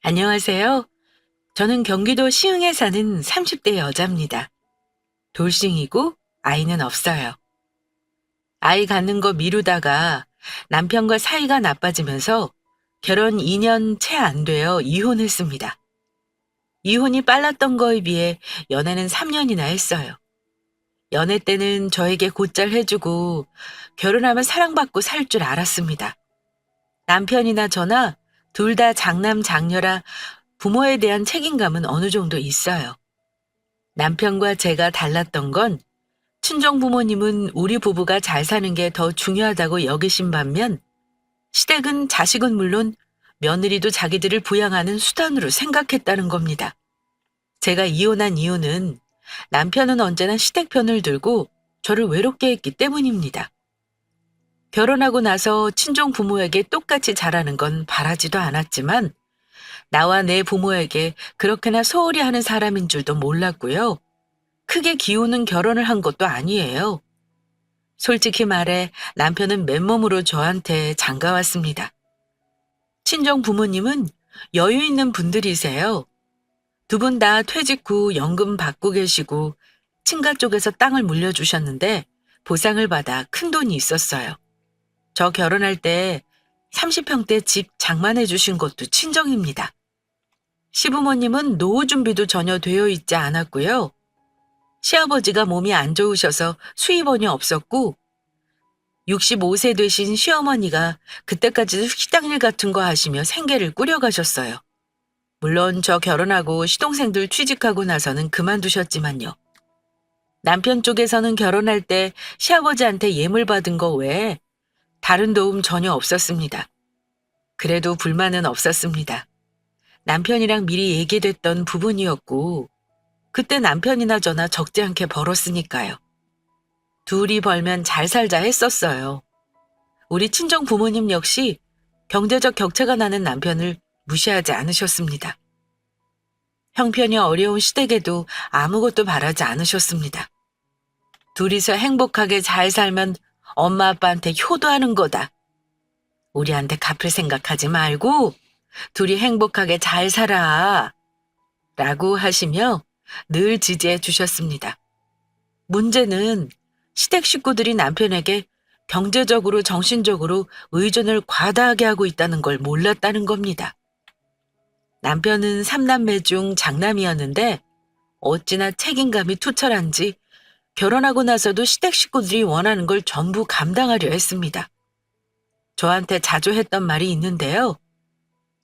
안녕하세요. 저는 경기도 시흥에 사는 30대 여자입니다. 돌싱이고 아이는 없어요. 아이 갖는 거 미루다가 남편과 사이가 나빠지면서 결혼 2년 채 안 되어 이혼했습니다. 이혼이 빨랐던 거에 비해 연애는 3년이나 했어요. 연애 때는 저에게 곧잘 해주고 결혼하면 사랑받고 살 줄 알았습니다. 남편이나 저나 둘 다 장남 장녀라 부모에 대한 책임감은 어느 정도 있어요. 남편과 제가 달랐던 건 친정 부모님은 우리 부부가 잘 사는 게 더 중요하다고 여기신 반면 시댁은 자식은 물론 며느리도 자기들을 부양하는 수단으로 생각했다는 겁니다. 제가 이혼한 이유는 남편은 언제나 시댁 편을 들고 저를 외롭게 했기 때문입니다. 결혼하고 나서 친정 부모에게 똑같이 잘하는 건 바라지도 않았지만 나와 내 부모에게 그렇게나 소홀히 하는 사람인 줄도 몰랐고요. 크게 기우는 결혼을 한 것도 아니에요. 솔직히 말해 남편은 맨몸으로 저한테 장가왔습니다. 친정 부모님은 여유 있는 분들이세요. 두 분 다 퇴직 후 연금 받고 계시고 친가 쪽에서 땅을 물려주셨는데 보상을 받아 큰 돈이 있었어요. 저 결혼할 때 30평대 집 장만해 주신 것도 친정입니다. 시부모님은 노후 준비도 전혀 되어 있지 않았고요. 시아버지가 몸이 안 좋으셔서 수입원이 없었고 65세 되신 시어머니가 그때까지도 식당일 같은 거 하시며 생계를 꾸려가셨어요. 물론 저 결혼하고 시동생들 취직하고 나서는 그만두셨지만요. 남편 쪽에서는 결혼할 때 시아버지한테 예물 받은 거 외에 다른 도움 전혀 없었습니다. 그래도 불만은 없었습니다. 남편이랑 미리 얘기됐던 부분이었고 그때 남편이나 저나 적지 않게 벌었으니까요. 둘이 벌면 잘 살자 했었어요. 우리 친정 부모님 역시 경제적 격차가 나는 남편을 무시하지 않으셨습니다. 형편이 어려운 시댁에도 아무것도 바라지 않으셨습니다. 둘이서 행복하게 잘 살면 엄마 아빠한테 효도하는 거다. 우리한테 갚을 생각하지 말고 둘이 행복하게 잘 살아. 라고 하시며 늘 지지해 주셨습니다. 문제는 시댁 식구들이 남편에게 경제적으로 정신적으로 의존을 과다하게 하고 있다는 걸 몰랐다는 겁니다. 남편은 3남매 중 장남이었는데 어찌나 책임감이 투철한지 결혼하고 나서도 시댁 식구들이 원하는 걸 전부 감당하려 했습니다. 저한테 자주 했던 말이 있는데요.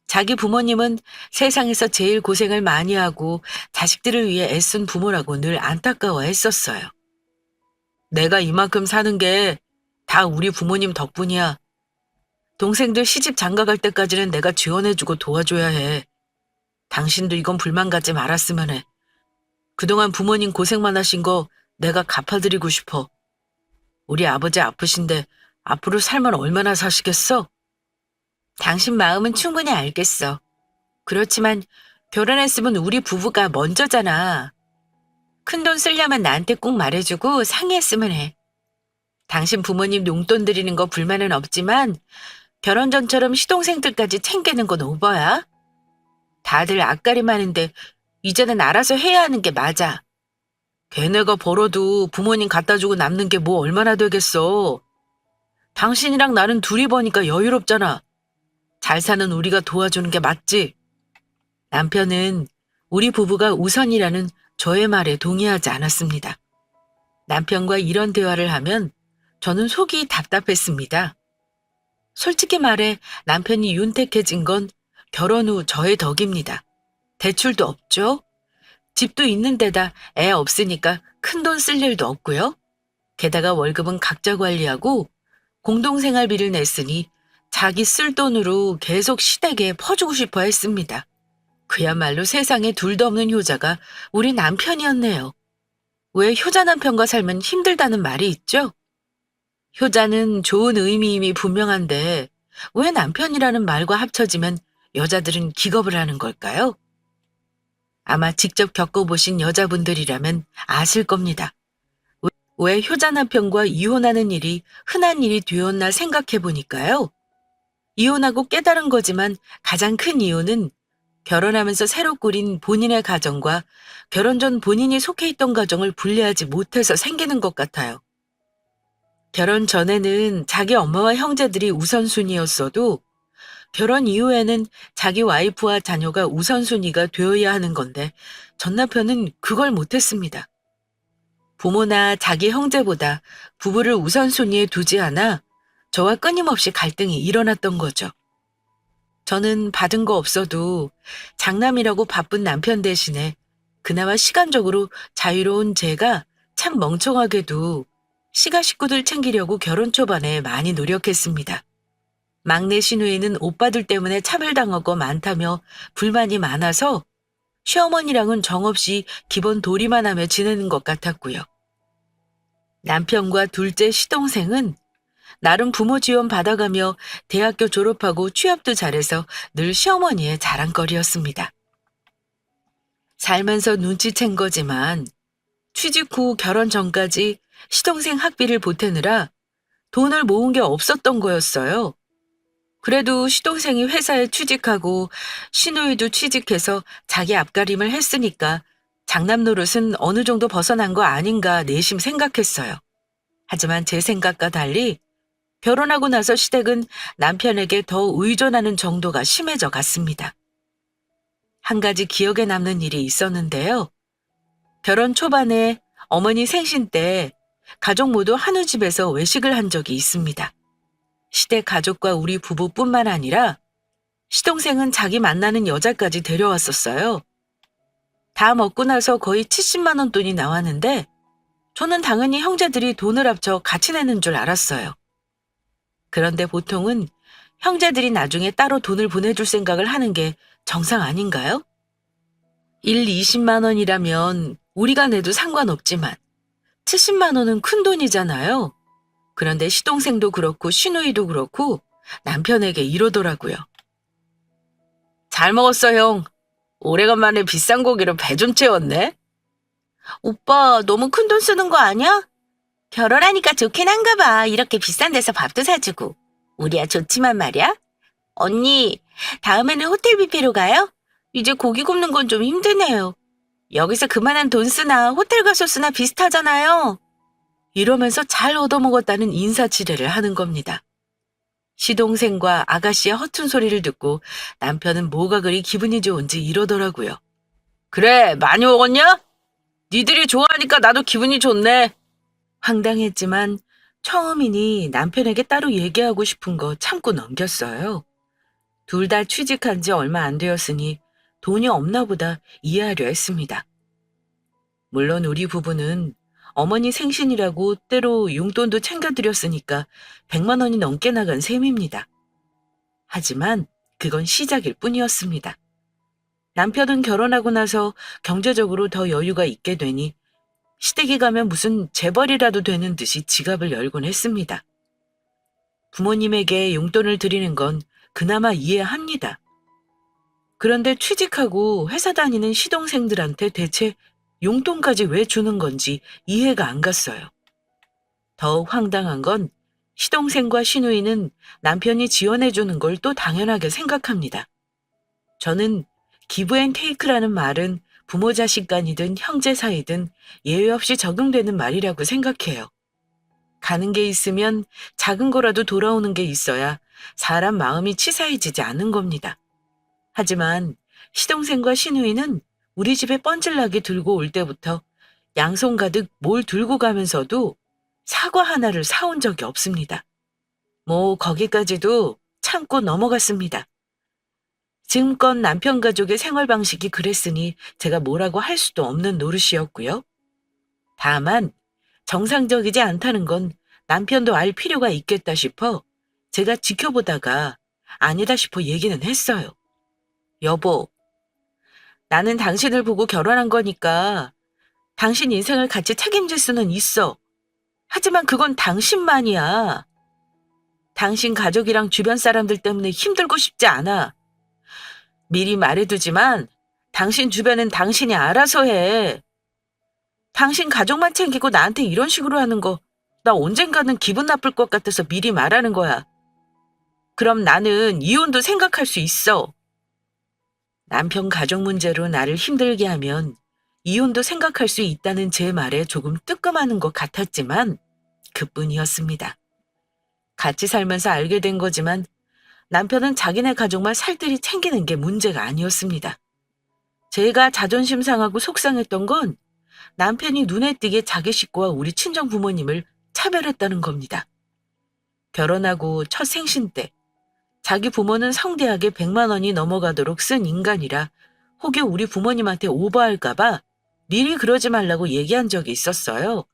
자기 부모님은 세상에서 제일 고생을 많이 하고 자식들을 위해 애쓴 부모라고 늘 안타까워했었어요. 내가 이만큼 사는 게 다 우리 부모님 덕분이야. 동생들 시집 장가 갈 때까지는 내가 지원해주고 도와줘야 해. 당신도 이건 불만 갖지 말았으면 해. 그동안 부모님 고생만 하신 거 내가 갚아드리고 싶어. 우리 아버지 아프신데 앞으로 살면 얼마나 사시겠어? 당신 마음은 충분히 알겠어. 그렇지만 결혼했으면 우리 부부가 먼저잖아. 큰돈 쓰려면 나한테 꼭 말해주고 상의했으면 해. 당신 부모님 용돈 드리는 거 불만은 없지만 결혼 전처럼 시동생들까지 챙기는 건 오버야. 다들 앞가림 하는데 이제는 알아서 해야 하는 게 맞아. 걔네가 벌어도 부모님 갖다 주고 남는 게 뭐 얼마나 되겠어. 당신이랑 나는 둘이 버니까 여유롭잖아. 잘 사는 우리가 도와주는 게 맞지. 남편은 우리 부부가 우선이라는 저의 말에 동의하지 않았습니다. 남편과 이런 대화를 하면 저는 속이 답답했습니다. 솔직히 말해 남편이 윤택해진 건 결혼 후 저의 덕입니다. 대출도 없죠? 집도 있는 데다 애 없으니까 큰돈 쓸 일도 없고요. 게다가 월급은 각자 관리하고 공동생활비를 냈으니 자기 쓸 돈으로 계속 시댁에 퍼주고 싶어 했습니다. 그야말로 세상에 둘도 없는 효자가 우리 남편이었네요. 왜 효자 남편과 살면 힘들다는 말이 있죠? 효자는 좋은 의미임이 분명한데 왜 남편이라는 말과 합쳐지면 여자들은 기겁을 하는 걸까요? 아마 직접 겪어보신 여자분들이라면 아실 겁니다. 왜 효자 남편과 이혼하는 일이 흔한 일이 되었나 생각해 보니까요. 이혼하고 깨달은 거지만 가장 큰 이유는 결혼하면서 새로 꾸린 본인의 가정과 결혼 전 본인이 속해 있던 가정을 분리하지 못해서 생기는 것 같아요. 결혼 전에는 자기 엄마와 형제들이 우선순위였어도 결혼 이후에는 자기 와이프와 자녀가 우선순위가 되어야 하는 건데 전 남편은 그걸 못했습니다. 부모나 자기 형제보다 부부를 우선순위에 두지 않아 저와 끊임없이 갈등이 일어났던 거죠. 저는 받은 거 없어도 장남이라고 바쁜 남편 대신에 그나마 시간적으로 자유로운 제가 참 멍청하게도 시가 식구들 챙기려고 결혼 초반에 많이 노력했습니다. 막내 시누이는 오빠들 때문에 차별당하고 많다며 불만이 많아서 시어머니랑은 정없이 기본 도리만 하며 지내는 것 같았고요. 남편과 둘째 시동생은 나름 부모 지원 받아가며 대학교 졸업하고 취업도 잘해서 늘 시어머니의 자랑거리였습니다. 살면서 눈치챈 거지만 취직 후 결혼 전까지 시동생 학비를 보태느라 돈을 모은 게 없었던 거였어요. 그래도 시동생이 회사에 취직하고 시누이도 취직해서 자기 앞가림을 했으니까 장남 노릇은 어느 정도 벗어난 거 아닌가 내심 생각했어요. 하지만 제 생각과 달리 결혼하고 나서 시댁은 남편에게 더 의존하는 정도가 심해져 갔습니다. 한 가지 기억에 남는 일이 있었는데요. 결혼 초반에 어머니 생신 때 가족 모두 한우 집에서 외식을 한 적이 있습니다. 시댁 가족과 우리 부부뿐만 아니라 시동생은 자기 만나는 여자까지 데려왔었어요. 다 먹고 나서 거의 70만 원 돈이 나왔는데 저는 당연히 형제들이 돈을 합쳐 같이 내는 줄 알았어요. 그런데 보통은 형제들이 나중에 따로 돈을 보내줄 생각을 하는 게 정상 아닌가요? 1, 20만 원이라면 우리가 내도 상관없지만 70만 원은 큰 돈이잖아요. 그런데 시동생도 그렇고 시누이도 그렇고 남편에게 이러더라고요. 잘 먹었어, 형. 오래간만에 비싼 고기로 배 좀 채웠네. 오빠, 너무 큰 돈 쓰는 거 아니야? 결혼하니까 좋긴 한가 봐. 이렇게 비싼 데서 밥도 사주고. 우리야 좋지만 말이야. 언니, 다음에는 호텔 뷔페로 가요? 이제 고기 굽는 건 좀 힘드네요. 여기서 그만한 돈 쓰나 호텔 가서 쓰나 비슷하잖아요. 이러면서 잘 얻어먹었다는 인사치레를 하는 겁니다. 시동생과 아가씨의 허튼 소리를 듣고 남편은 뭐가 그리 기분이 좋은지 이러더라고요. 그래, 많이 먹었냐? 니들이 좋아하니까 나도 기분이 좋네. 황당했지만 처음이니 남편에게 따로 얘기하고 싶은 거 참고 넘겼어요. 둘 다 취직한 지 얼마 안 되었으니 돈이 없나 보다 이해하려 했습니다. 물론 우리 부부는 어머니 생신이라고 때로 용돈도 챙겨드렸으니까 100만 원이 넘게 나간 셈입니다. 하지만 그건 시작일 뿐이었습니다. 남편은 결혼하고 나서 경제적으로 더 여유가 있게 되니 시댁에 가면 무슨 재벌이라도 되는 듯이 지갑을 열곤 했습니다. 부모님에게 용돈을 드리는 건 그나마 이해합니다. 그런데 취직하고 회사 다니는 시동생들한테 대체 용돈까지 왜 주는 건지 이해가 안 갔어요. 더욱 황당한 건 시동생과 시누이는 남편이 지원해주는 걸 또 당연하게 생각합니다. 저는 기브앤테이크라는 말은 부모 자식 간이든 형제 사이든 예외 없이 적용되는 말이라고 생각해요. 가는 게 있으면 작은 거라도 돌아오는 게 있어야 사람 마음이 치사해지지 않는 겁니다. 하지만 시동생과 시누이는 우리 집에 뻔질나게 들고 올 때부터 양손 가득 뭘 들고 가면서도 사과 하나를 사온 적이 없습니다. 뭐 거기까지도 참고 넘어갔습니다. 지금껏 남편 가족의 생활 방식이 그랬으니 제가 뭐라고 할 수도 없는 노릇이었고요. 다만 정상적이지 않다는 건 남편도 알 필요가 있겠다 싶어 제가 지켜보다가 아니다 싶어 얘기는 했어요. 여보, 나는 당신을 보고 결혼한 거니까 당신 인생을 같이 책임질 수는 있어. 하지만 그건 당신만이야. 당신 가족이랑 주변 사람들 때문에 힘들고 싶지 않아. 미리 말해두지만 당신 주변은 당신이 알아서 해. 당신 가족만 챙기고 나한테 이런 식으로 하는 거 나 언젠가는 기분 나쁠 것 같아서 미리 말하는 거야. 그럼 나는 이혼도 생각할 수 있어. 남편 가족 문제로 나를 힘들게 하면 이혼도 생각할 수 있다는 제 말에 조금 뜨끔하는 것 같았지만 그뿐이었습니다. 같이 살면서 알게 된 거지만 남편은 자기네 가족만 살뜰히 챙기는 게 문제가 아니었습니다. 제가 자존심 상하고 속상했던 건 남편이 눈에 띄게 자기 식구와 우리 친정 부모님을 차별했다는 겁니다. 결혼하고 첫 생신 때 자기 부모는 성대하게 100만 원이 넘어가도록 쓴 인간이라 혹여 우리 부모님한테 오버할까봐 미리 그러지 말라고 얘기한 적이 있었어요.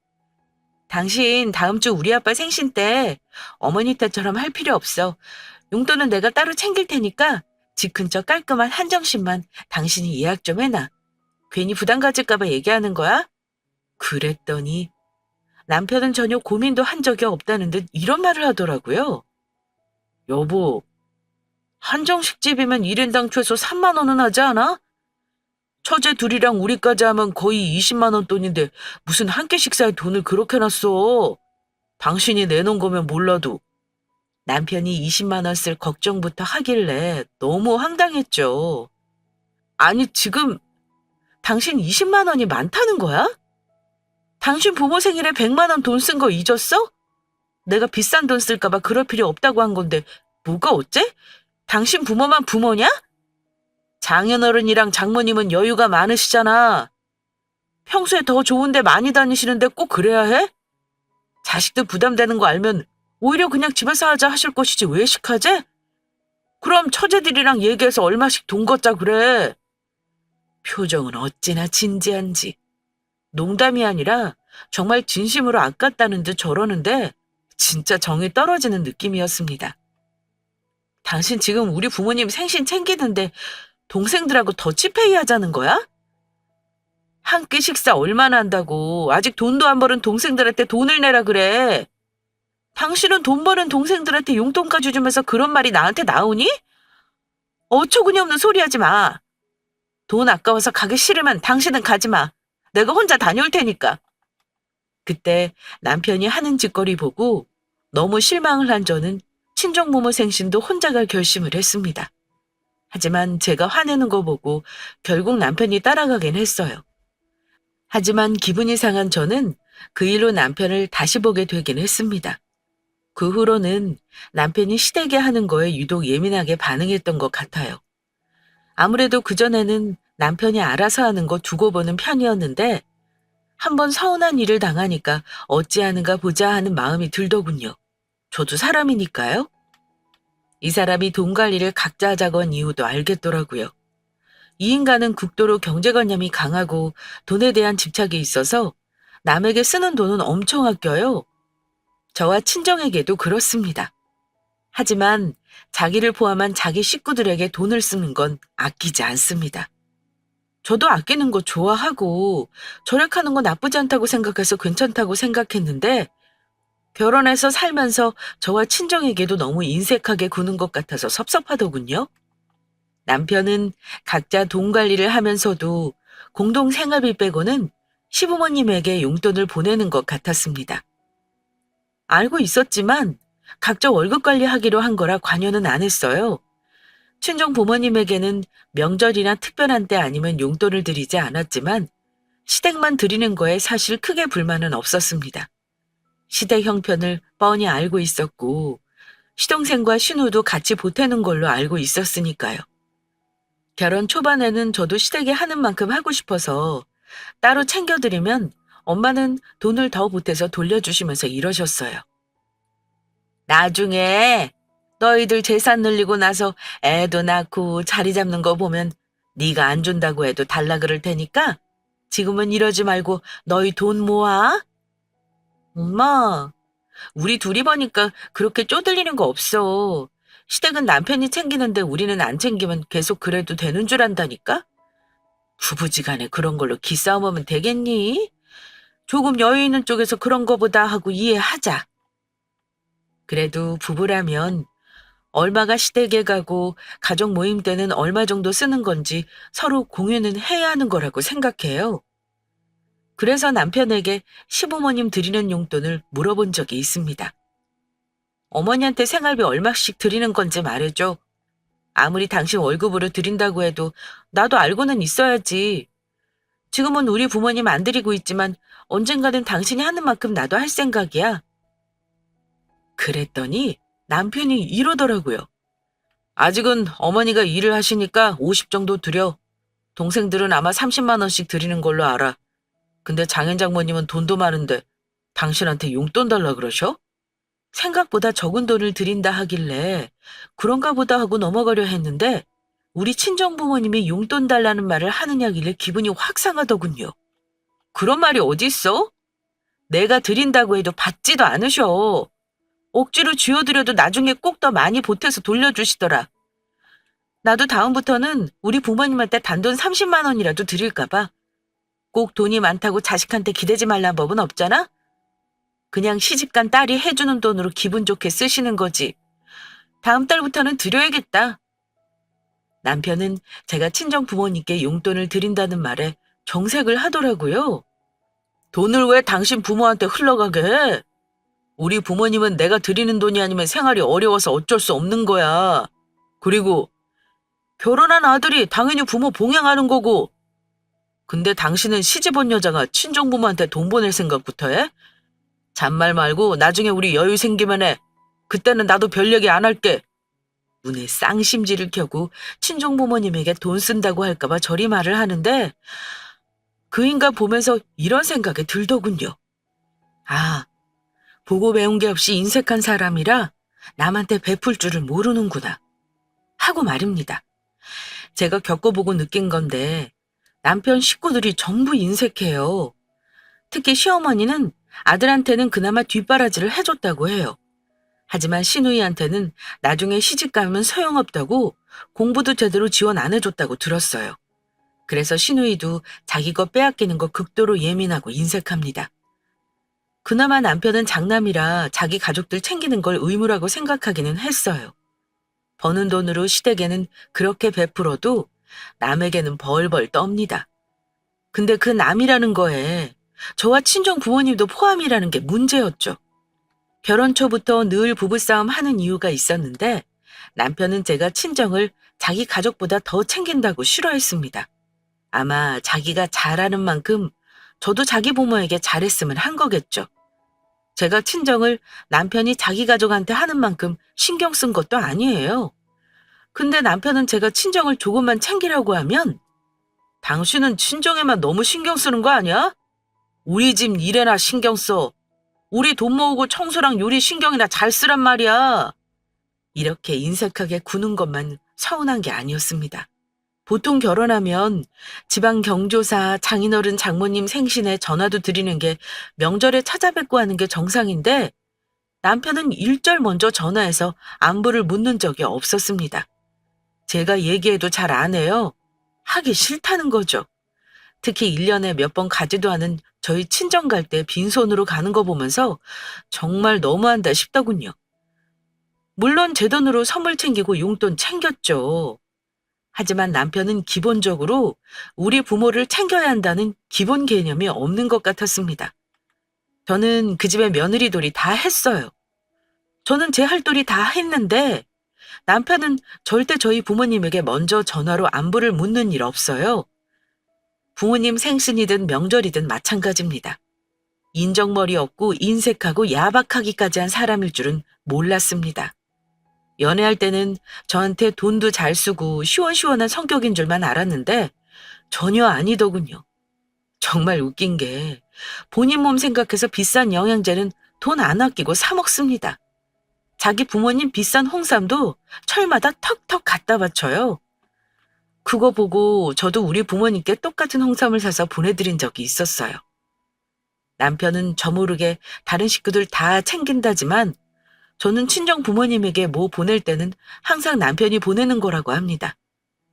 당신 다음 주 우리 아빠 생신 때 어머니 때처럼 할 필요 없어. 용돈은 내가 따로 챙길 테니까 집 근처 깔끔한 한정식만 당신이 예약 좀 해놔. 괜히 부담 가질까봐 얘기하는 거야? 그랬더니 남편은 전혀 고민도 한 적이 없다는 듯 이런 말을 하더라고요. 여보, 한정식 집이면 1인당 최소 3만 원은 하지 않아? 처제 둘이랑 우리까지 하면 거의 20만 원 돈인데 무슨 한 끼 식사에 돈을 그렇게 놨어? 당신이 내놓은 거면 몰라도. 남편이 20만 원 쓸 걱정부터 하길래 너무 황당했죠. 아니, 지금 당신 20만 원이 많다는 거야? 당신 부모 생일에 100만 원 돈 쓴 거 잊었어? 내가 비싼 돈 쓸까봐 그럴 필요 없다고 한 건데 뭐가 어째? 당신 부모만 부모냐? 장인어른이랑 장모님은 여유가 많으시잖아. 평소에 더 좋은 데 많이 다니시는데 꼭 그래야 해? 자식들 부담되는 거 알면 오히려 그냥 집에서 하자 하실 것이지 왜 시카제? 그럼 처제들이랑 얘기해서 얼마씩 돈 걷자 그래. 표정은 어찌나 진지한지. 농담이 아니라 정말 진심으로 아깝다는 듯 저러는데 진짜 정이 떨어지는 느낌이었습니다. 당신 지금 우리 부모님 생신 챙기는데 동생들하고 더치페이 하자는 거야? 한 끼 식사 얼마나 한다고 아직 돈도 안 벌은 동생들한테 돈을 내라 그래. 당신은 돈 버는 동생들한테 용돈까지 주면서 그런 말이 나한테 나오니? 어처구니 없는 소리 하지 마. 돈 아까워서 가기 싫으면 당신은 가지 마. 내가 혼자 다녀올 테니까. 그때 남편이 하는 짓거리 보고 너무 실망을 한 저는 친정부모 생신도 혼자 갈 결심을 했습니다. 하지만 제가 화내는 거 보고 결국 남편이 따라가긴 했어요. 하지만 기분이 상한 저는 그 일로 남편을 다시 보게 되긴 했습니다. 그 후로는 남편이 시댁에 하는 거에 유독 예민하게 반응했던 것 같아요. 아무래도 그전에는 남편이 알아서 하는 거 두고 보는 편이었는데 한번 서운한 일을 당하니까 어찌하는가 보자 하는 마음이 들더군요. 저도 사람이니까요. 이 사람이 돈 관리를 각자 하자고 한 이유도 알겠더라고요. 이 인간은 극도로 경제관념이 강하고 돈에 대한 집착이 있어서 남에게 쓰는 돈은 엄청 아껴요. 저와 친정에게도 그렇습니다. 하지만 자기를 포함한 자기 식구들에게 돈을 쓰는 건 아끼지 않습니다. 저도 아끼는 거 좋아하고 절약하는 거 나쁘지 않다고 생각해서 괜찮다고 생각했는데 결혼해서 살면서 저와 친정에게도 너무 인색하게 구는 것 같아서 섭섭하더군요. 남편은 각자 돈 관리를 하면서도 공동 생활비 빼고는 시부모님에게 용돈을 보내는 것 같았습니다. 알고 있었지만 각자 월급 관리하기로 한 거라 관여는 안 했어요. 친정 부모님에게는 명절이나 특별한 때 아니면 용돈을 드리지 않았지만 시댁만 드리는 거에 사실 크게 불만은 없었습니다. 시댁 형편을 뻔히 알고 있었고 시동생과 신우도 같이 보태는 걸로 알고 있었으니까요. 결혼 초반에는 저도 시댁에 하는 만큼 하고 싶어서 따로 챙겨드리면 엄마는 돈을 더 보태서 돌려주시면서 이러셨어요. 나중에 너희들 재산 늘리고 나서 애도 낳고 자리 잡는 거 보면 네가 안 준다고 해도 달라 그럴 테니까 지금은 이러지 말고 너희 돈 모아. 엄마, 우리 둘이 버니까 그렇게 쪼들리는 거 없어. 시댁은 남편이 챙기는데 우리는 안 챙기면 계속 그래도 되는 줄 안다니까? 부부지간에 그런 걸로 기싸움하면 되겠니? 조금 여유 있는 쪽에서 그런 거보다 하고 이해하자. 그래도 부부라면 얼마가 시댁에 가고 가족 모임 때는 얼마 정도 쓰는 건지 서로 공유는 해야 하는 거라고 생각해요. 그래서 남편에게 시부모님 드리는 용돈을 물어본 적이 있습니다. 어머니한테 생활비 얼마씩 드리는 건지 말해줘. 아무리 당신 월급으로 드린다고 해도 나도 알고는 있어야지. 지금은 우리 부모님 안 드리고 있지만 언젠가는 당신이 하는 만큼 나도 할 생각이야. 그랬더니 남편이 이러더라고요. 아직은 어머니가 일을 하시니까 50 정도 드려. 동생들은 아마 30만 원씩 드리는 걸로 알아. 근데 장인 장모님은 돈도 많은데 당신한테 용돈 달라 그러셔? 생각보다 적은 돈을 드린다 하길래 그런가 보다 하고 넘어가려 했는데 우리 친정부모님이 용돈 달라는 말을 하느냐길래 기분이 확 상하더군요. 그런 말이 어딨어? 내가 드린다고 해도 받지도 않으셔. 억지로 쥐어드려도 나중에 꼭 더 많이 보태서 돌려주시더라. 나도 다음부터는 우리 부모님한테 단돈 30만 원이라도 드릴까 봐. 꼭 돈이 많다고 자식한테 기대지 말란 법은 없잖아? 그냥 시집간 딸이 해주는 돈으로 기분 좋게 쓰시는 거지. 다음 달부터는 드려야겠다. 남편은 제가 친정 부모님께 용돈을 드린다는 말에 정색을 하더라고요. 돈을 왜 당신 부모한테 흘러가게 해? 우리 부모님은 내가 드리는 돈이 아니면 생활이 어려워서 어쩔 수 없는 거야. 그리고 결혼한 아들이 당연히 부모 봉양하는 거고. 근데 당신은 시집 온 여자가 친정부모한테 돈 보낼 생각부터 해? 잔말 말고 나중에 우리 여유 생기면 해. 그때는 나도 별 얘기 안 할게. 문에 쌍심지를 켜고 친정부모님에게 돈 쓴다고 할까봐 저리 말을 하는데 그 인간 보면서 이런 생각이 들더군요. 아, 보고 배운 게 없이 인색한 사람이라 남한테 베풀 줄을 모르는구나 하고 말입니다. 제가 겪어보고 느낀 건데 남편 식구들이 전부 인색해요. 특히 시어머니는 아들한테는 그나마 뒷바라지를 해줬다고 해요. 하지만 시누이한테는 나중에 시집 가면 소용없다고 공부도 제대로 지원 안 해줬다고 들었어요. 그래서 시누이도 자기 거 빼앗기는 거 극도로 예민하고 인색합니다. 그나마 남편은 장남이라 자기 가족들 챙기는 걸 의무라고 생각하기는 했어요. 버는 돈으로 시댁에는 그렇게 베풀어도 남에게는 벌벌 떱니다. 근데 그 남이라는 거에 저와 친정 부모님도 포함이라는 게 문제였죠. 결혼 초부터 늘 부부싸움 하는 이유가 있었는데 남편은 제가 친정을 자기 가족보다 더 챙긴다고 싫어했습니다. 아마 자기가 잘하는 만큼 저도 자기 부모에게 잘했으면 한 거겠죠. 제가 친정을 남편이 자기 가족한테 하는 만큼 신경 쓴 것도 아니에요. 근데 남편은 제가 친정을 조금만 챙기라고 하면 당신은 친정에만 너무 신경 쓰는 거 아니야? 우리 집 일에나 신경 써. 우리 돈 모으고 청소랑 요리 신경이나 잘 쓰란 말이야. 이렇게 인색하게 구는 것만 서운한 게 아니었습니다. 보통 결혼하면 지방 경조사, 장인어른, 장모님 생신에 전화도 드리는 게 명절에 찾아뵙고 하는 게 정상인데 남편은 일절 먼저 전화해서 안부를 묻는 적이 없었습니다. 제가 얘기해도 잘 안 해요. 하기 싫다는 거죠. 특히 1년에 몇 번 가지도 않은 저희 친정 갈 때 빈손으로 가는 거 보면서 정말 너무한다 싶더군요. 물론 제 돈으로 선물 챙기고 용돈 챙겼죠. 하지만 남편은 기본적으로 우리 부모를 챙겨야 한다는 기본 개념이 없는 것 같았습니다. 저는 그 집의 며느리돌이 다 했어요. 저는 제 할 도리 다 했는데 남편은 절대 저희 부모님에게 먼저 전화로 안부를 묻는 일 없어요. 부모님 생신이든 명절이든 마찬가지입니다. 인정머리 없고 인색하고 야박하기까지 한 사람일 줄은 몰랐습니다. 연애할 때는 저한테 돈도 잘 쓰고 시원시원한 성격인 줄만 알았는데 전혀 아니더군요. 정말 웃긴 게 본인 몸 생각해서 비싼 영양제는 돈 안 아끼고 사 먹습니다. 자기 부모님 비싼 홍삼도 철마다 턱턱 갖다 바쳐요. 그거 보고 저도 우리 부모님께 똑같은 홍삼을 사서 보내드린 적이 있었어요. 남편은 저 모르게 다른 식구들 다 챙긴다지만 저는 친정 부모님에게 뭐 보낼 때는 항상 남편이 보내는 거라고 합니다.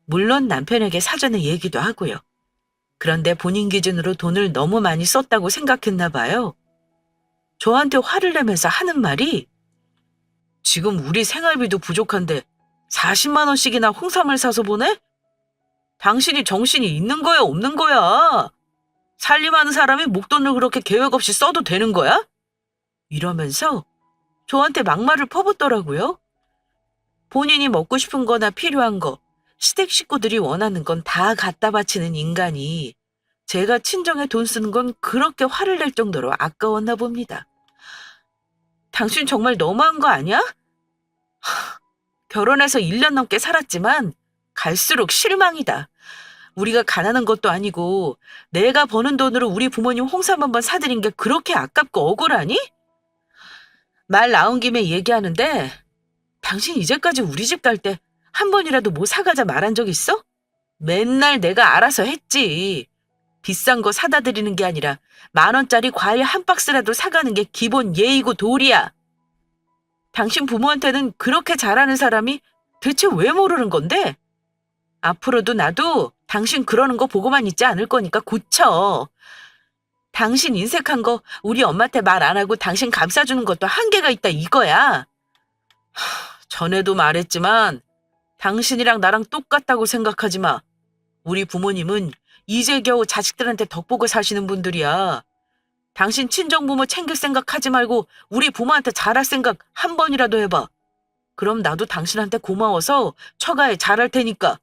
물론 남편에게 사전에 얘기도 하고요. 그런데 본인 기준으로 돈을 너무 많이 썼다고 생각했나 봐요. 저한테 화를 내면서 하는 말이 지금 우리 생활비도 부족한데 40만 원씩이나 홍삼을 사서 보내? 당신이 정신이 있는 거야, 없는 거야? 살림하는 사람이 목돈을 그렇게 계획 없이 써도 되는 거야? 이러면서 저한테 막말을 퍼붓더라고요. 본인이 먹고 싶은 거나 필요한 거, 시댁 식구들이 원하는 건 다 갖다 바치는 인간이 제가 친정에 돈 쓰는 건 그렇게 화를 낼 정도로 아까웠나 봅니다. 당신 정말 너무한 거 아니야? 결혼해서 1년 넘게 살았지만 갈수록 실망이다. 우리가 가난한 것도 아니고 내가 버는 돈으로 우리 부모님 홍삼 한번 사드린 게 그렇게 아깝고 억울하니? 말 나온 김에 얘기하는데 당신 이제까지 우리 집 갈 때 한 번이라도 뭐 사가자 말한 적 있어? 맨날 내가 알아서 했지. 비싼 거 사다 드리는 게 아니라 10,000원짜리 과일 한 박스라도 사가는 게 기본 예의고 도리야. 당신 부모한테는 그렇게 잘하는 사람이 대체 왜 모르는 건데? 앞으로도 나도 당신 그러는 거 보고만 있지 않을 거니까 고쳐. 당신 인색한 거 우리 엄마한테 말 안 하고 당신 감싸주는 것도 한계가 있다 이거야. 전에도 말했지만 당신이랑 나랑 똑같다고 생각하지 마. 우리 부모님은 이제 겨우 자식들한테 덕보고 사시는 분들이야. 당신 친정부모 챙길 생각 하지 말고 우리 부모한테 잘할 생각 한 번이라도 해봐. 그럼 나도 당신한테 고마워서 처가에 잘할 테니까.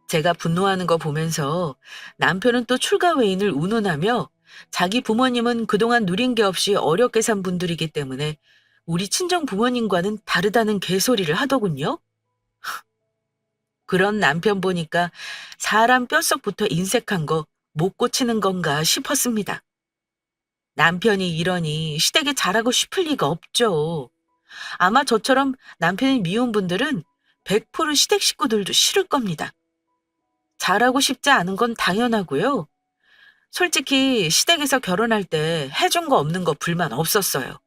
제가 분노하는 거 보면서 남편은 또 출가 외인을 운운하며 자기 부모님은 그동안 누린 게 없이 어렵게 산 분들이기 때문에 우리 친정 부모님과는 다르다는 개소리를 하더군요. 그런 남편 보니까 사람 뼛속부터 인색한 거 못 고치는 건가 싶었습니다. 남편이 이러니 시댁에 잘하고 싶을 리가 없죠. 아마 저처럼 남편이 미운 분들은 100% 시댁 식구들도 싫을 겁니다. 잘하고 싶지 않은 건 당연하고요. 솔직히 시댁에서 결혼할 때 해준 거 없는 거 불만 없었어요.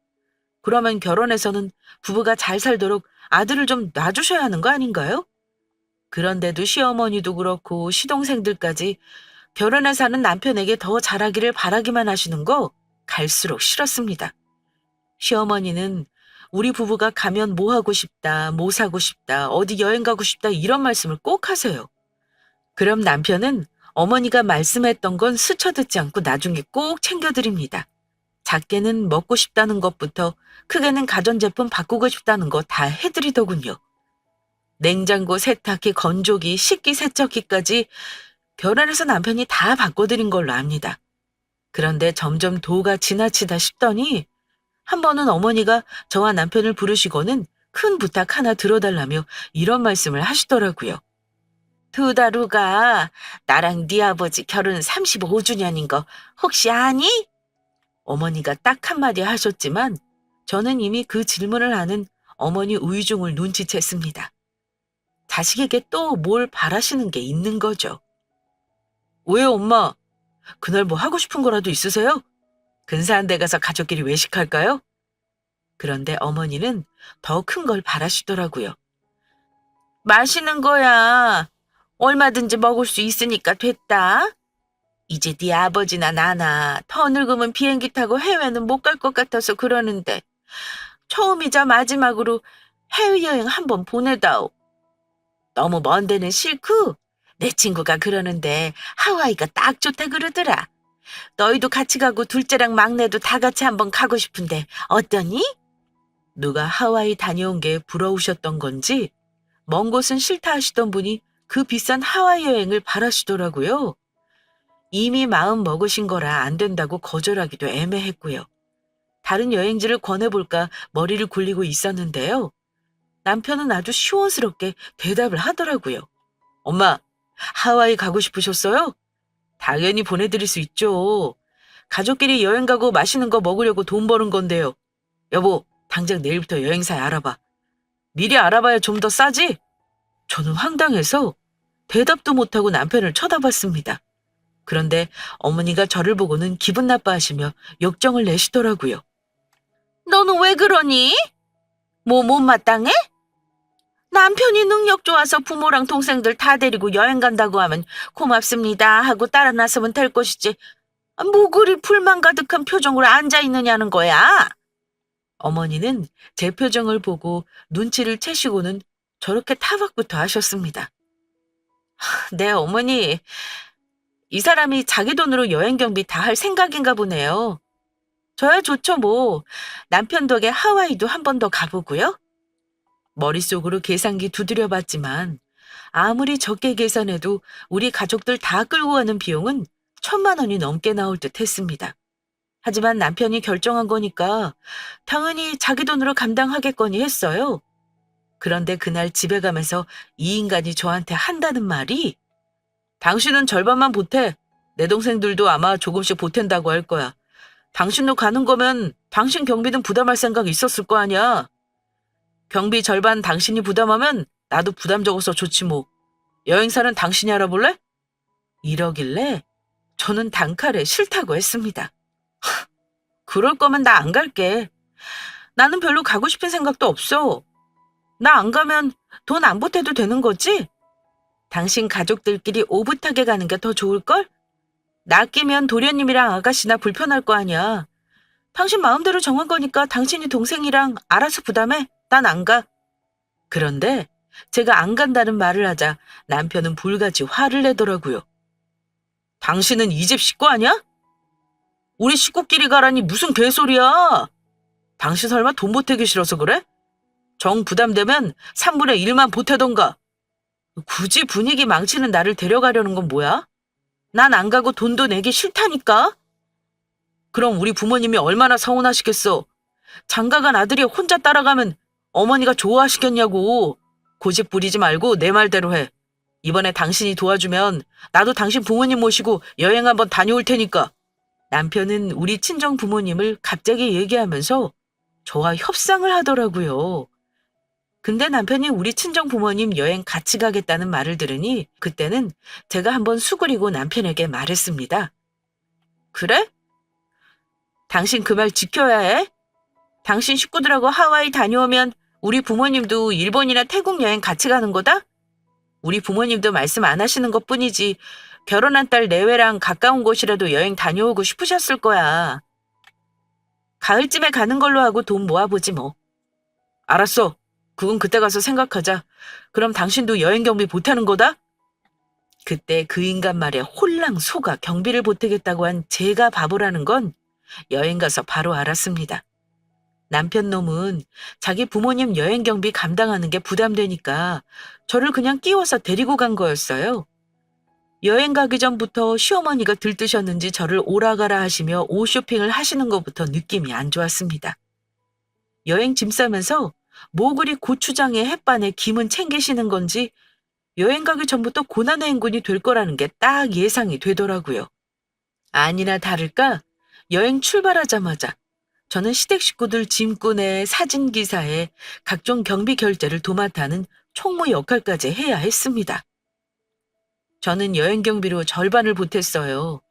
그러면 결혼해서는 부부가 잘 살도록 아들을 좀 놔주셔야 하는 거 아닌가요? 그런데도 시어머니도 그렇고 시동생들까지 결혼해 사는 남편에게 더 잘하기를 바라기만 하시는 거 갈수록 싫었습니다. 시어머니는 우리 부부가 가면 뭐 하고 싶다, 뭐 사고 싶다, 어디 여행 가고 싶다 이런 말씀을 꼭 하세요. 그럼 남편은 어머니가 말씀했던 건 스쳐 듣지 않고 나중에 꼭 챙겨드립니다. 작게는 먹고 싶다는 것부터 크게는 가전제품 바꾸고 싶다는 거 다 해드리더군요. 냉장고, 세탁기, 건조기, 식기, 세척기까지 결혼해서 남편이 다 바꿔드린 걸로 압니다. 그런데 점점 도가 지나치다 싶더니 한 번은 어머니가 저와 남편을 부르시고는 큰 부탁 하나 들어달라며 이런 말씀을 하시더라고요. 두 달 후가 나랑 네 아버지 결혼 35주년인 거 혹시 아니? 어머니가 딱 한마디 하셨지만 저는 이미 그 질문을 하는 어머니 우유중을 눈치챘습니다. 자식에게 또 뭘 바라시는 게 있는 거죠. 왜요, 엄마? 그날 뭐 하고 싶은 거라도 있으세요? 근사한 데 가서 가족끼리 외식할까요? 그런데 어머니는 더 큰 걸 바라시더라고요. 맛있는 거야. 얼마든지 먹을 수 있으니까 됐다. 이제 네 아버지나 나나 더 늙으면 비행기 타고 해외는 못 갈 것 같아서 그러는데 처음이자 마지막으로 해외여행 한번 보내다오. 너무 먼 데는 싫고 내 친구가 그러는데 하와이가 딱 좋다 그러더라. 너희도 같이 가고 둘째랑 막내도 다 같이 한번 가고 싶은데 어떠니? 누가 하와이 다녀온 게 부러우셨던 건지 먼 곳은 싫다 하시던 분이 그 비싼 하와이 여행을 바라시더라고요. 이미 마음 먹으신 거라 안 된다고 거절하기도 애매했고요. 다른 여행지를 권해볼까 머리를 굴리고 있었는데요. 남편은 아주 시원스럽게 대답을 하더라고요. 엄마, 하와이 가고 싶으셨어요? 당연히 보내드릴 수 있죠. 가족끼리 여행 가고 맛있는 거 먹으려고 돈 버는 건데요. 여보, 당장 내일부터 여행사 알아봐. 미리 알아봐야 좀 더 싸지? 저는 황당해서 대답도 못하고 남편을 쳐다봤습니다. 그런데 어머니가 저를 보고는 기분 나빠하시며 역정을 내시더라고요. 너는 왜 그러니? 뭐 못마땅해? 남편이 능력 좋아서 부모랑 동생들 다 데리고 여행 간다고 하면 고맙습니다 하고 따라 나서면 될 것이지. 뭐 그리 불만 가득한 표정으로 앉아있느냐는 거야. 어머니는 제 표정을 보고 눈치를 채시고는 저렇게 타박부터 하셨습니다. 네, 어머니. 이 사람이 자기 돈으로 여행 경비 다 할 생각인가 보네요. 저야 좋죠 뭐. 남편 덕에 하와이도 한 번 더 가보고요. 머릿속으로 계산기 두드려봤지만 아무리 적게 계산해도 우리 가족들 다 끌고 가는 비용은 1,000만 원이 넘게 나올 듯 했습니다. 하지만 남편이 결정한 거니까 당연히 자기 돈으로 감당하겠거니 했어요. 그런데 그날 집에 가면서 이 인간이 저한테 한다는 말이 당신은 절반만 보태. 내 동생들도 아마 조금씩 보탠다고 할 거야. 당신도 가는 거면 당신 경비는 부담할 생각 있었을 거 아니야. 경비 절반 당신이 부담하면 나도 부담 적어서 좋지 뭐. 여행사는 당신이 알아볼래? 이러길래 저는 단칼에 싫다고 했습니다. 그럴 거면 나 안 갈게. 나는 별로 가고 싶은 생각도 없어. 나 안 가면 돈 안 보태도 되는 거지? 당신 가족들끼리 오붓하게 가는 게 더 좋을걸? 나 끼면 도련님이랑 아가씨나 불편할 거 아니야. 당신 마음대로 정한 거니까 당신이 동생이랑 알아서 부담해. 난 안 가. 그런데 제가 안 간다는 말을 하자 남편은 불같이 화를 내더라고요. 당신은 이 집 식구 아니야? 우리 식구끼리 가라니 무슨 개소리야. 당신 설마 돈 보태기 싫어서 그래? 정 부담되면 3분의 1만 보태던가. 굳이 분위기 망치는 나를 데려가려는 건 뭐야? 난 안 가고 돈도 내기 싫다니까? 그럼 우리 부모님이 얼마나 서운하시겠어. 장가간 아들이 혼자 따라가면 어머니가 좋아하시겠냐고. 고집 부리지 말고 내 말대로 해. 이번에 당신이 도와주면 나도 당신 부모님 모시고 여행 한번 다녀올 테니까. 남편은 우리 친정 부모님을 갑자기 얘기하면서 저와 협상을 하더라고요. 근데 남편이 우리 친정 부모님 여행 같이 가겠다는 말을 들으니 그때는 제가 한번 수그리고 남편에게 말했습니다. 그래? 당신 그 말 지켜야 해. 당신 식구들하고 하와이 다녀오면 우리 부모님도 일본이나 태국 여행 같이 가는 거다? 우리 부모님도 말씀 안 하시는 것뿐이지 결혼한 딸 내외랑 가까운 곳이라도 여행 다녀오고 싶으셨을 거야. 가을쯤에 가는 걸로 하고 돈 모아보지 뭐. 알았어. 그건 그때 가서 생각하자. 그럼 당신도 여행 경비 보태는 거다? 그때 그 인간 말에 홀랑 속아 경비를 보태겠다고 한 제가 바보라는 건 여행 가서 바로 알았습니다. 남편 놈은 자기 부모님 여행 경비 감당하는 게 부담되니까 저를 그냥 끼워서 데리고 간 거였어요. 여행 가기 전부터 시어머니가 들뜨셨는지 저를 오라가라 하시며 옷 쇼핑을 하시는 것부터 느낌이 안 좋았습니다. 여행 짐 싸면서 뭐 그리 고추장에 햇반에 김은 챙기시는 건지 여행 가기 전부터 고난의 행군이 될 거라는 게 딱 예상이 되더라고요. 아니나 다를까 여행 출발하자마자 저는 시댁 식구들 짐꾼에 사진기사에 각종 경비 결제를 도맡아는 총무 역할까지 해야 했습니다. 저는 여행 경비로 절반을 보탰어요.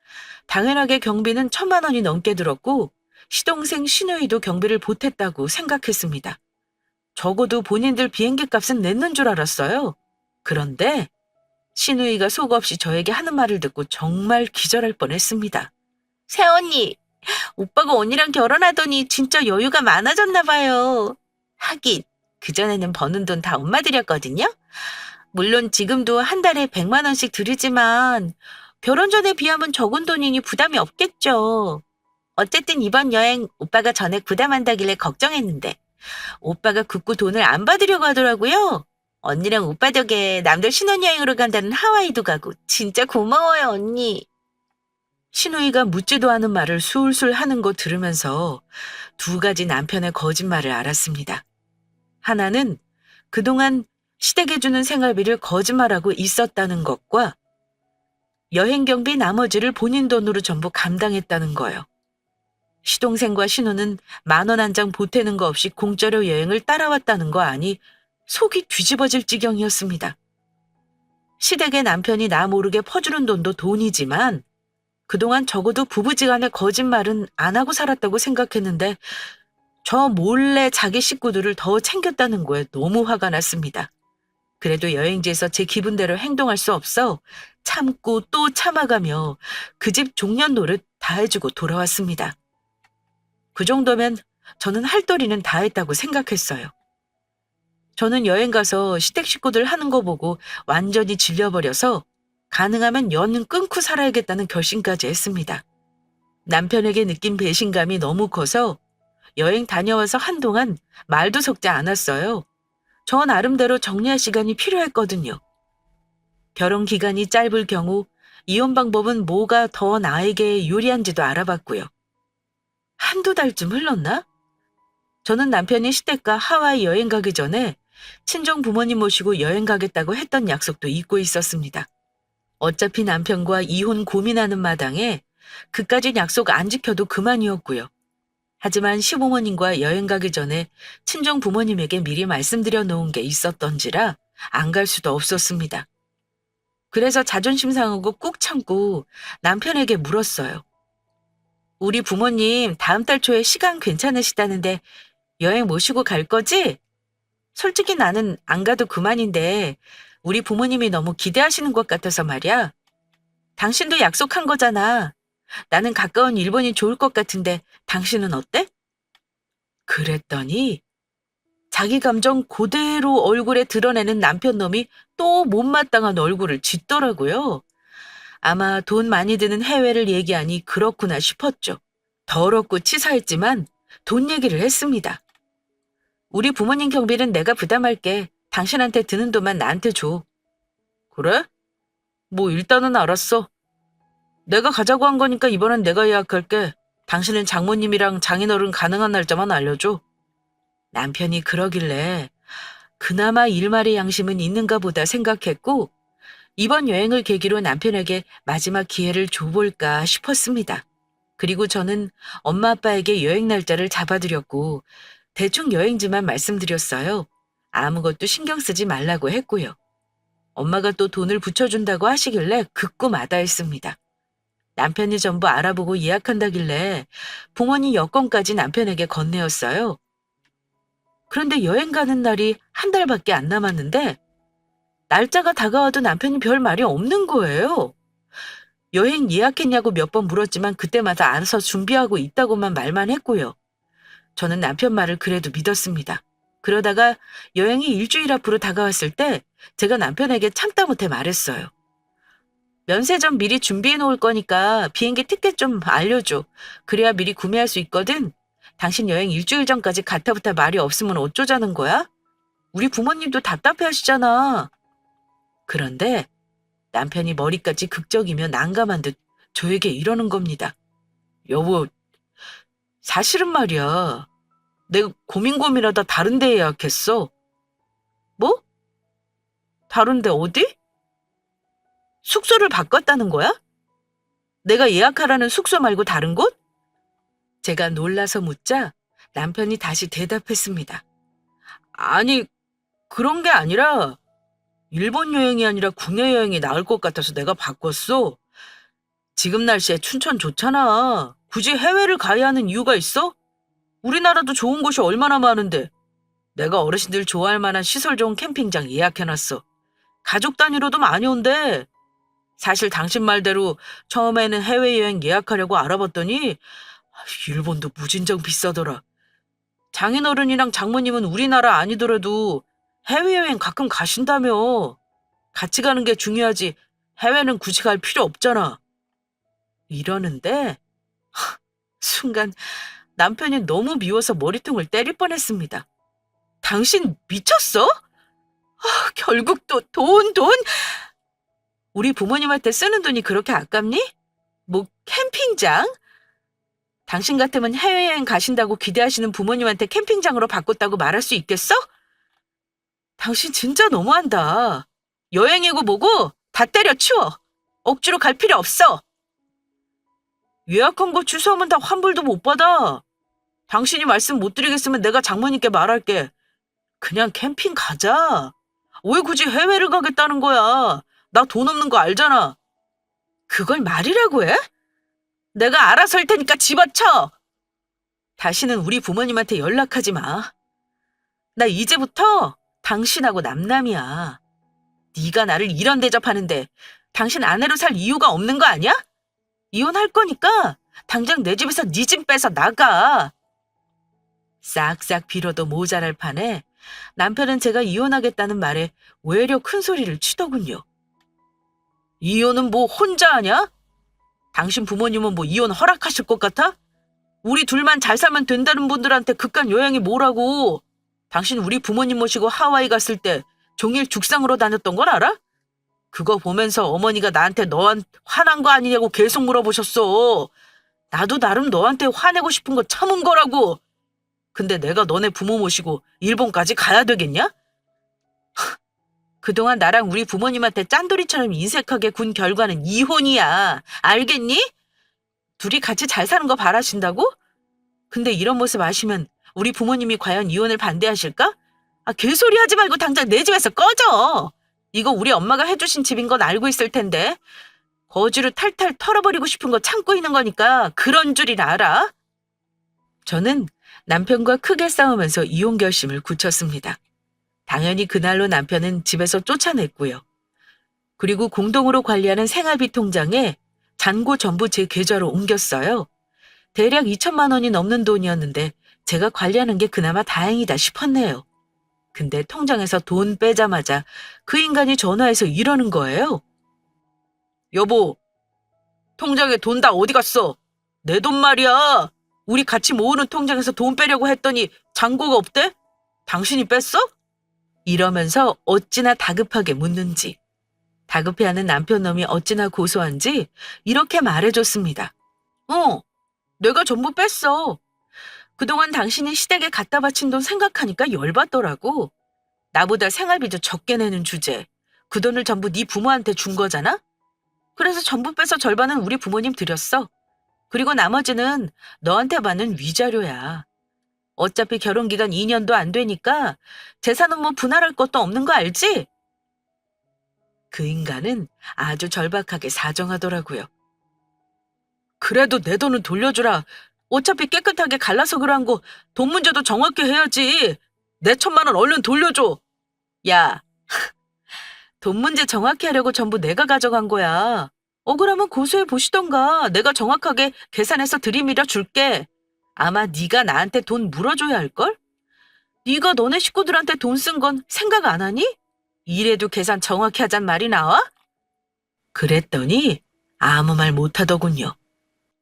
당연하게 경비는 1,000만 원이 넘게 들었고 시동생 시누이도 경비를 보탰다고 생각했습니다. 적어도 본인들 비행기 값은 냈는 줄 알았어요. 그런데 시누이가 속없이 저에게 하는 말을 듣고 정말 기절할 뻔했습니다. 새언니, 오빠가 언니랑 결혼하더니 진짜 여유가 많아졌나 봐요. 하긴 그전에는 버는 돈 다 엄마 들였거든요. 물론 지금도 한 달에 100만 원씩 들이지만 결혼 전에 비하면 적은 돈이니 부담이 없겠죠. 어쨌든 이번 여행 오빠가 전에 부담한다길래 걱정했는데 오빠가 굳고 돈을 안 받으려고 하더라고요. 언니랑 오빠 덕에 남들 신혼여행으로 간다는 하와이도 가고 진짜 고마워요, 언니. 시누이가 묻지도 않은 말을 술술 하는 거 들으면서 두 가지 남편의 거짓말을 알았습니다. 하나는 그동안 시댁에 주는 생활비를 거짓말하고 있었다는 것과 여행 경비 나머지를 본인 돈으로 전부 감당했다는 거요. 시동생과 신우는 10,000원 한 장 보태는 거 없이 공짜로 여행을 따라왔다는 거 아니 속이 뒤집어질 지경이었습니다. 시댁의 남편이 나 모르게 퍼주는 돈도 돈이지만 그동안 적어도 부부지간의 거짓말은 안 하고 살았다고 생각했는데 저 몰래 자기 식구들을 더 챙겼다는 거에 너무 화가 났습니다. 그래도 여행지에서 제 기분대로 행동할 수 없어 참고 또 참아가며 그 집 종년 노릇 다 해주고 돌아왔습니다. 그 정도면 저는 할 도리는 다 했다고 생각했어요. 저는 여행 가서 시댁 식구들 하는 거 보고 완전히 질려버려서 가능하면 연은 끊고 살아야겠다는 결심까지 했습니다. 남편에게 느낀 배신감이 너무 커서 여행 다녀와서 한동안 말도 섞지 않았어요. 저 나름대로 정리할 시간이 필요했거든요. 결혼 기간이 짧을 경우 이혼 방법은 뭐가 더 나에게 유리한지도 알아봤고요. 한두 달쯤 흘렀나? 저는 남편이 시댁과 하와이 여행 가기 전에 친정 부모님 모시고 여행 가겠다고 했던 약속도 잊고 있었습니다. 어차피 남편과 이혼 고민하는 마당에 그까짓 약속 안 지켜도 그만이었고요. 하지만 시부모님과 여행 가기 전에 친정 부모님에게 미리 말씀드려 놓은 게 있었던지라 안 갈 수도 없었습니다. 그래서 자존심 상하고 꾹 참고 남편에게 물었어요. 우리 부모님 다음 달 초에 시간 괜찮으시다는데 여행 모시고 갈 거지? 솔직히 나는 안 가도 그만인데 우리 부모님이 너무 기대하시는 것 같아서 말이야. 당신도 약속한 거잖아. 나는 가까운 일본이 좋을 것 같은데 당신은 어때? 그랬더니 자기 감정 그대로 얼굴에 드러내는 남편 놈이 또 못마땅한 얼굴을 짓더라고요. 아마 돈 많이 드는 해외를 얘기하니 그렇구나 싶었죠. 더럽고 치사했지만 돈 얘기를 했습니다. 우리 부모님 경비는 내가 부담할게. 당신한테 드는 돈만 나한테 줘. 그래? 뭐 일단은 알았어. 내가 가자고 한 거니까 이번엔 내가 예약할게. 당신은 장모님이랑 장인어른 가능한 날짜만 알려줘. 남편이 그러길래 그나마 일말의 양심은 있는가 보다 생각했고 이번 여행을 계기로 남편에게 마지막 기회를 줘볼까 싶었습니다. 그리고 저는 엄마 아빠에게 여행 날짜를 잡아드렸고 대충 여행지만 말씀드렸어요. 아무것도 신경 쓰지 말라고 했고요. 엄마가 또 돈을 붙여준다고 하시길래 극구 마다했습니다. 남편이 전부 알아보고 예약한다길래 부모님 여권까지 남편에게 건네었어요. 그런데 여행 가는 날이 한 달밖에 안 남았는데 날짜가 다가와도 남편이 별 말이 없는 거예요. 여행 예약했냐고 몇 번 물었지만 그때마다 알아서 준비하고 있다고만 말만 했고요. 저는 남편 말을 그래도 믿었습니다. 그러다가 여행이 일주일 앞으로 다가왔을 때 제가 남편에게 참다 못해 말했어요. 면세점 미리 준비해 놓을 거니까 비행기 티켓 좀 알려줘. 그래야 미리 구매할 수 있거든. 당신 여행 일주일 전까지 가타부타 말이 없으면 어쩌자는 거야? 우리 부모님도 답답해 하시잖아. 그런데 남편이 머리까지 극적이며 난감한 듯 저에게 이러는 겁니다. 여보, 사실은 말이야. 내가 고민고민하다 다른 데 예약했어. 뭐? 다른 데 어디? 숙소를 바꿨다는 거야? 내가 예약하라는 숙소 말고 다른 곳? 제가 놀라서 묻자 남편이 다시 대답했습니다. 아니, 그런 게 아니라 일본 여행이 아니라 국내 여행이 나을 것 같아서 내가 바꿨어. 지금 날씨에 춘천 좋잖아. 굳이 해외를 가야 하는 이유가 있어? 우리나라도 좋은 곳이 얼마나 많은데. 내가 어르신들 좋아할 만한 시설 좋은 캠핑장 예약해놨어. 가족 단위로도 많이 온대. 사실 당신 말대로 처음에는 해외여행 예약하려고 알아봤더니 일본도 무진장 비싸더라. 장인어른이랑 장모님은 우리나라 아니더라도 해외여행 가끔 가신다며. 같이 가는 게 중요하지 해외는 굳이 갈 필요 없잖아. 이러는데 순간 남편이 너무 미워서 머리통을 때릴 뻔했습니다. 당신 미쳤어? 결국 또 돈? 우리 부모님한테 쓰는 돈이 그렇게 아깝니? 뭐 캠핑장? 당신 같으면 해외여행 가신다고 기대하시는 부모님한테 캠핑장으로 바꿨다고 말할 수 있겠어? 당신 진짜 너무한다. 여행이고 뭐고 다 때려치워. 억지로 갈 필요 없어. 예약한 거 취소하면 다 환불도 못 받아. 당신이 말씀 못 드리겠으면 내가 장모님께 말할게. 그냥 캠핑 가자. 왜 굳이 해외를 가겠다는 거야? 나 돈 없는 거 알잖아. 그걸 말이라고 해? 내가 알아서 할 테니까 집어쳐. 다시는 우리 부모님한테 연락하지 마. 나 이제부터 당신하고 남남이야. 네가 나를 이런 대접하는데 당신 아내로 살 이유가 없는 거 아니야? 이혼할 거니까 당장 내 집에서 네 짐 빼서 나가. 싹싹 빌어도 모자랄 판에 남편은 제가 이혼하겠다는 말에 외려 큰 소리를 치더군요. 이혼은 뭐 혼자 하냐? 당신 부모님은 뭐 이혼 허락하실 것 같아? 우리 둘만 잘 살면 된다는 분들한테 그깟 여행이 뭐라고. 당신 우리 부모님 모시고 하와이 갔을 때 종일 죽상으로 다녔던 걸 알아? 그거 보면서 어머니가 나한테 너한테 화난 거 아니냐고 계속 물어보셨어. 나도 나름 너한테 화내고 싶은 거 참은 거라고. 근데 내가 너네 부모 모시고 일본까지 가야 되겠냐? 그동안 나랑 우리 부모님한테 짠돌이처럼 인색하게 군 결과는 이혼이야. 알겠니? 둘이 같이 잘 사는 거 바라신다고? 근데 이런 모습 아시면 우리 부모님이 과연 이혼을 반대하실까? 아, 개소리 하지 말고 당장 내 집에서 꺼져. 이거 우리 엄마가 해주신 집인 건 알고 있을 텐데. 거지로 탈탈 털어버리고 싶은 거 참고 있는 거니까 그런 줄이라 알아? 저는 남편과 크게 싸우면서 이혼 결심을 굳혔습니다. 당연히 그날로 남편은 집에서 쫓아냈고요. 그리고 공동으로 관리하는 생활비 통장에 잔고 전부 제 계좌로 옮겼어요. 대략 2천만 원이 넘는 돈이었는데 제가 관리하는 게 그나마 다행이다 싶었네요. 근데 통장에서 돈 빼자마자 그 인간이 전화해서 이러는 거예요. 여보, 통장에 돈 다 어디 갔어? 내 돈 말이야. 우리 같이 모으는 통장에서 돈 빼려고 했더니 잔고가 없대? 당신이 뺐어? 이러면서 어찌나 다급하게 묻는지, 다급해하는 남편 놈이 어찌나 고소한지 이렇게 말해줬습니다. 내가 전부 뺐어. 그동안 당신이 시댁에 갖다 바친 돈 생각하니까 열받더라고. 나보다 생활비도 적게 내는 주제. 그 돈을 전부 네 부모한테 준 거잖아? 그래서 전부 빼서 절반은 우리 부모님 드렸어. 그리고 나머지는 너한테 받는 위자료야. 어차피 결혼기간 2년도 안 되니까 재산은 뭐 분할할 것도 없는 거 알지? 그 인간은 아주 절박하게 사정하더라고요. 그래도 내 돈은 돌려주라. 어차피 깨끗하게 갈라서 그런 거 돈 문제도 정확히 해야지. 내 1,000만 원 얼른 돌려줘. 야, 돈 문제 정확히 하려고 전부 내가 가져간 거야. 억울하면 고소해 보시던가. 내가 정확하게 계산해서 들이밀어 줄게. 아마 네가 나한테 돈 물어줘야 할걸? 네가 너네 식구들한테 돈 쓴 건 생각 안 하니? 이래도 계산 정확히 하잔 말이 나와? 그랬더니 아무 말 못하더군요.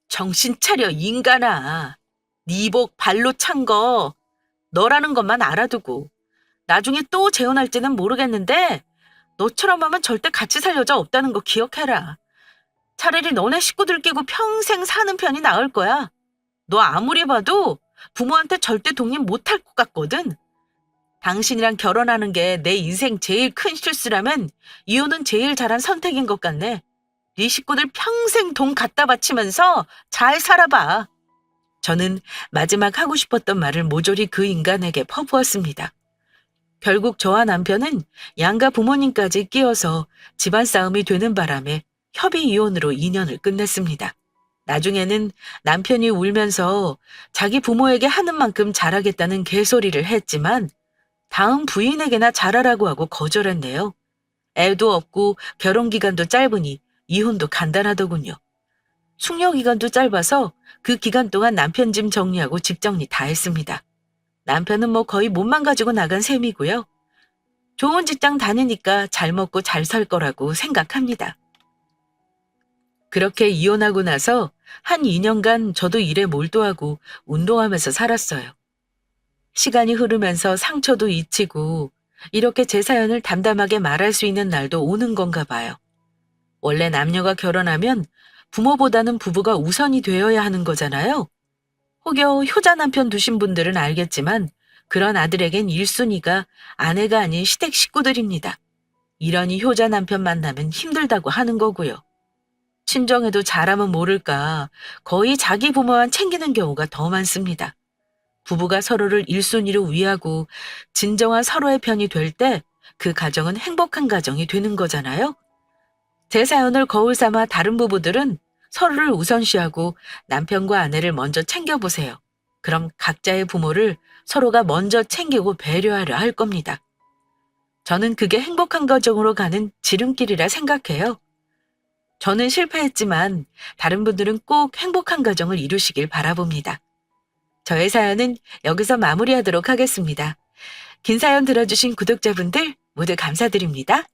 정신 차려 인간아. 네 복 발로 찬 거 너라는 것만 알아두고 나중에 또 재혼할지는 모르겠는데 너처럼 하면 절대 같이 살 여자 없다는 거 기억해라. 차라리 너네 식구들 끼고 평생 사는 편이 나을 거야. 너 아무리 봐도 부모한테 절대 독립 못할 것 같거든. 당신이랑 결혼하는 게 내 인생 제일 큰 실수라면 이혼은 제일 잘한 선택인 것 같네. 네 식구들 평생 돈 갖다 바치면서 잘 살아봐. 저는 마지막 하고 싶었던 말을 모조리 그 인간에게 퍼부었습니다. 결국 저와 남편은 양가 부모님까지 끼어서 집안 싸움이 되는 바람에 협의 이혼으로 2년을 끝냈습니다. 나중에는 남편이 울면서 자기 부모에게 하는 만큼 잘하겠다는 개소리를 했지만 다음 부인에게나 잘하라고 하고 거절했네요. 애도 없고 결혼 기간도 짧으니 이혼도 간단하더군요. 숙려 기간도 짧아서 그 기간 동안 남편 짐 정리하고 집 정리 다 했습니다. 남편은 뭐 거의 몸만 가지고 나간 셈이고요. 좋은 직장 다니니까 잘 먹고 잘 살 거라고 생각합니다. 그렇게 이혼하고 나서 한 2년간 저도 일에 몰두하고 운동하면서 살았어요. 시간이 흐르면서 상처도 잊히고 이렇게 제 사연을 담담하게 말할 수 있는 날도 오는 건가 봐요. 원래 남녀가 결혼하면 부모보다는 부부가 우선이 되어야 하는 거잖아요. 혹여 효자 남편 두신 분들은 알겠지만 그런 아들에겐 1순위가 아내가 아닌 시댁 식구들입니다. 이러니 효자 남편 만나면 힘들다고 하는 거고요. 친정에도 잘하면 모를까 거의 자기 부모만 챙기는 경우가 더 많습니다. 부부가 서로를 1순위로 위하고 진정한 서로의 편이 될 때 그 가정은 행복한 가정이 되는 거잖아요. 제 사연을 거울 삼아 다른 부부들은 서로를 우선시하고 남편과 아내를 먼저 챙겨보세요. 그럼 각자의 부모를 서로가 먼저 챙기고 배려하려 할 겁니다. 저는 그게 행복한 가정으로 가는 지름길이라 생각해요. 저는 실패했지만 다른 분들은 꼭 행복한 가정을 이루시길 바라봅니다. 저의 사연은 여기서 마무리하도록 하겠습니다. 긴 사연 들어주신 구독자분들 모두 감사드립니다.